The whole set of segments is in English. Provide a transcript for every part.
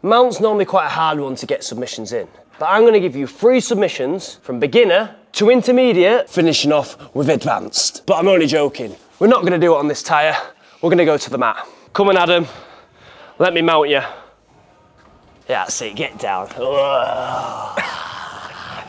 Mount's normally quite a hard one to get submissions in, but I'm gonna give you 3 submissions from beginner to intermediate, finishing off with advanced. But I'm only joking. We're not gonna do it on this tyre. We're gonna go to the mat. Come on, Adam. Let me mount you. Yeah, see, get down.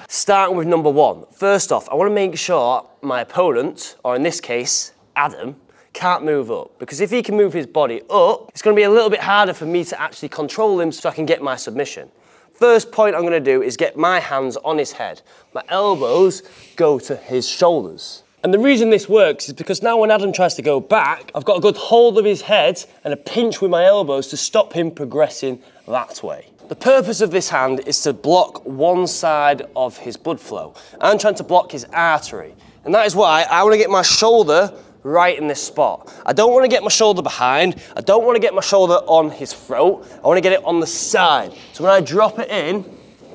Starting with number 1. First off, I wanna make sure my opponent, or in this case, Adam, can't move up, because if he can move his body up, it's going to be a little bit harder for me to actually control him so I can get my submission. First point I'm going to do is get my hands on his head. My elbows go to his shoulders. And the reason this works is because now when Adam tries to go back, I've got a good hold of his head and a pinch with my elbows to stop him progressing that way. The purpose of this hand is to block one side of his blood flow. I'm trying to block his artery. And that is why I want to get my shoulder right in this spot. I don't want to get my shoulder behind. I don't want to get my shoulder on his throat. I want to get it on the side. So when I drop it in,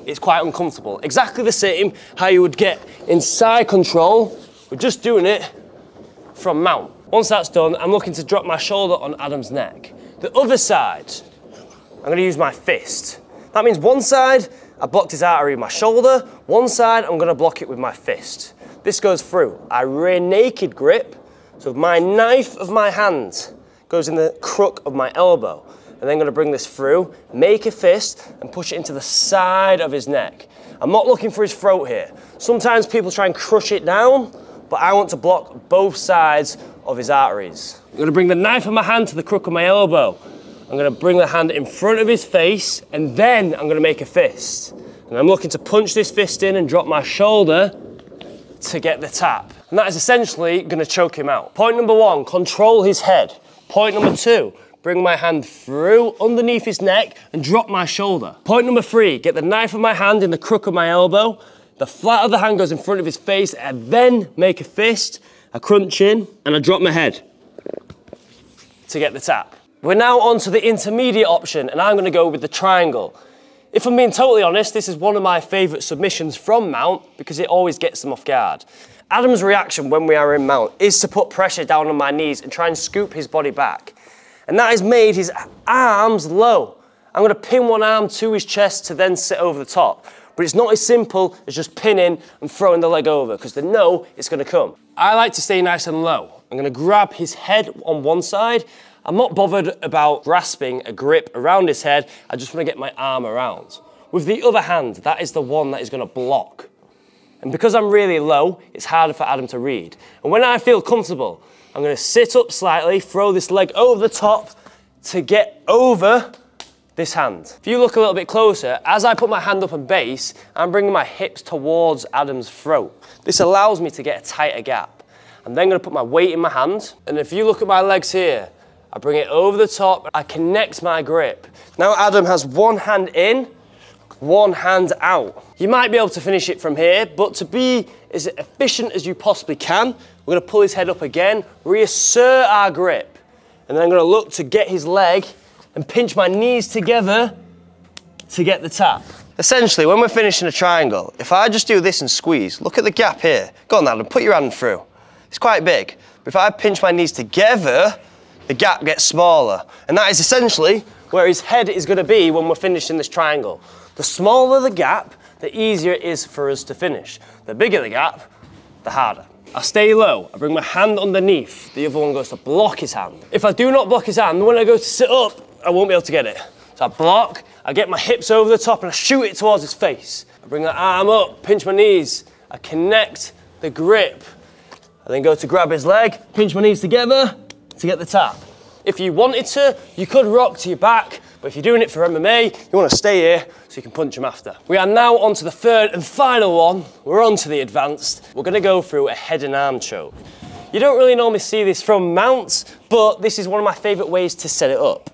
it's quite uncomfortable. Exactly the same how you would get in side control. We're just doing it from mount. Once that's done, I'm looking to drop my shoulder on Adam's neck. The other side, I'm going to use my fist. That means one side, I blocked his artery with my shoulder. One side, I'm going to block it with my fist. This goes through. I rear naked grip. So my knife of my hand goes in the crook of my elbow. And then I'm going to bring this through, make a fist, and push it into the side of his neck. I'm not looking for his throat here. Sometimes people try and crush it down, but I want to block both sides of his arteries. I'm going to bring the knife of my hand to the crook of my elbow. I'm going to bring the hand in front of his face, and then I'm going to make a fist. And I'm looking to punch this fist in and drop my shoulder to get the tap. And that is essentially going to choke him out. Point number 1, control his head. Point number 2, bring my hand through underneath his neck and drop my shoulder. Point number 3, get the knife of my hand in the crook of my elbow. The flat of the hand goes in front of his face, and then make a fist, I crunch in, and I drop my head to get the tap. We're now on to the intermediate option, and I'm going to go with the triangle. If I'm being totally honest, this is one of my favourite submissions from mount because it always gets them off guard. Adam's reaction when we are in mount is to put pressure down on my knees and try and scoop his body back. And that has made his arms low. I'm going to pin one arm to his chest to then sit over the top. But it's not as simple as just pinning and throwing the leg over, because they know it's going to come. I like to stay nice and low. I'm going to grab his head on one side. I'm not bothered about grasping a grip around his head. I just want to get my arm around. With the other hand, that is the one that is going to block. And because I'm really low, it's harder for Adam to read. And when I feel comfortable, I'm going to sit up slightly, throw this leg over the top to get over this hand. If you look a little bit closer, as I put my hand up and base, I'm bringing my hips towards Adam's throat. This allows me to get a tighter gap. I'm then going to put my weight in my hand. And if you look at my legs here, I bring it over the top, I connect my grip. Now Adam has one hand in, one hand out. You might be able to finish it from here, but to be as efficient as you possibly can, we're going to pull his head up again, reassert our grip, and then I'm going to look to get his leg and pinch my knees together to get the tap. Essentially, when we're finishing a triangle, if I just do this and squeeze, look at the gap here. Go on, Adam, put your hand through. It's quite big. But if I pinch my knees together, the gap gets smaller. And that is essentially where his head is going to be when we're finishing this triangle. The smaller the gap, the easier it is for us to finish. The bigger the gap, the harder. I stay low, I bring my hand underneath, the other one goes to block his hand. If I do not block his hand, when I go to sit up, I won't be able to get it. So I block, I get my hips over the top and I shoot it towards his face. I bring the arm up, pinch my knees, I connect the grip. I then go to grab his leg, pinch my knees together to get the tap. If you wanted to, you could rock to your back, but if you're doing it for MMA, you want to stay here so you can punch him after. We are now on to the third and final one. We're on to the advanced. We're going to go through a head and arm choke. You don't really normally see this from mounts, but this is one of my favourite ways to set it up.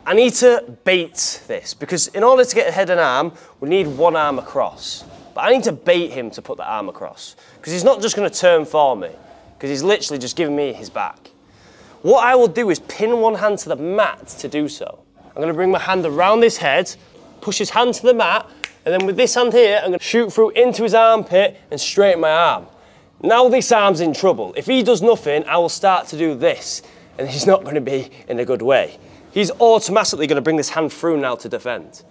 I need to bait this, because in order to get a head and arm, we need one arm across. But I need to bait him to put the arm across, because he's not just going to turn for me, because he's literally just giving me his back. What I will do is pin one hand to the mat to do so. I'm going to bring my hand around his head, push his hand to the mat, and then with this hand here, I'm going to shoot through into his armpit and straighten my arm. Now this arm's in trouble. If he does nothing, I will start to do this, and he's not going to be in a good way. he's automatically going to bring this hand through now to defend.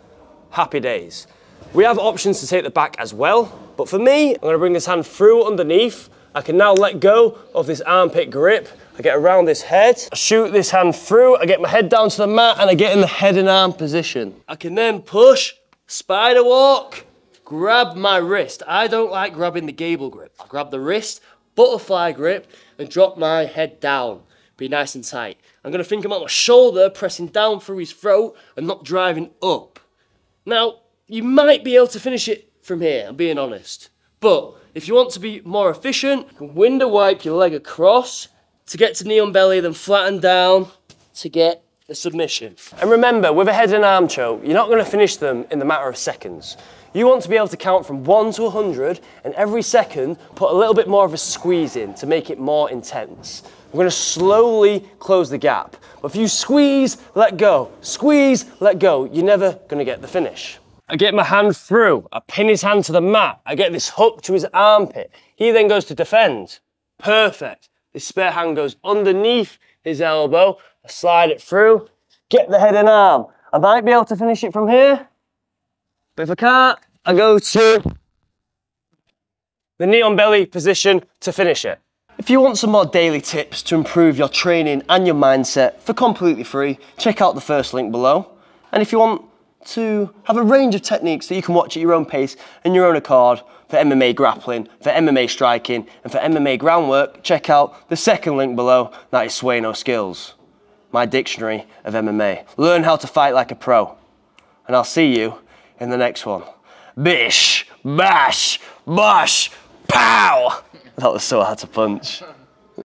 Happy days. We have options to take the back as well, but for me, I'm going to bring this hand through underneath. I can now let go of this armpit grip. I get around this head, I shoot this hand through, I get my head down to the mat, and I get in the head and arm position. I can then push, spider walk, grab my wrist. I don't like grabbing the gable grip. I grab the wrist, butterfly grip, and drop my head down. Be nice and tight. I'm going to think about my shoulder pressing down through his throat and not driving up. Now, you might be able to finish it from here, I'm being honest. But if you want to be more efficient, you can window wipe your leg across to get to knee on belly, then flatten down to get the submission. And remember, with a head and arm choke, you're not going to finish them in the matter of seconds. You want to be able to count from 1 to 100, and every second, put a little bit more of a squeeze in to make it more intense. We're going to slowly close the gap. But if you squeeze, let go, you're never going to get the finish. I get my hand through, I pin his hand to the mat, I get this hook to his armpit. He then goes to defend. Perfect. This spare hand goes underneath his elbow, I slide it through, get the head and arm. I might be able to finish it from here, but if I can't, I go to the knee on belly position to finish it. If you want some more daily tips to improve your training and your mindset for completely free, check out the first link below. And if you want to have a range of techniques that you can watch at your own pace and your own accord for MMA grappling, for MMA striking, and for MMA groundwork, check out the second link below, that is Sway No Skills, my dictionary of MMA. Learn how to fight like a pro. And I'll see you in the next one. Bish, bash, bosh, pow! That was so hard to punch.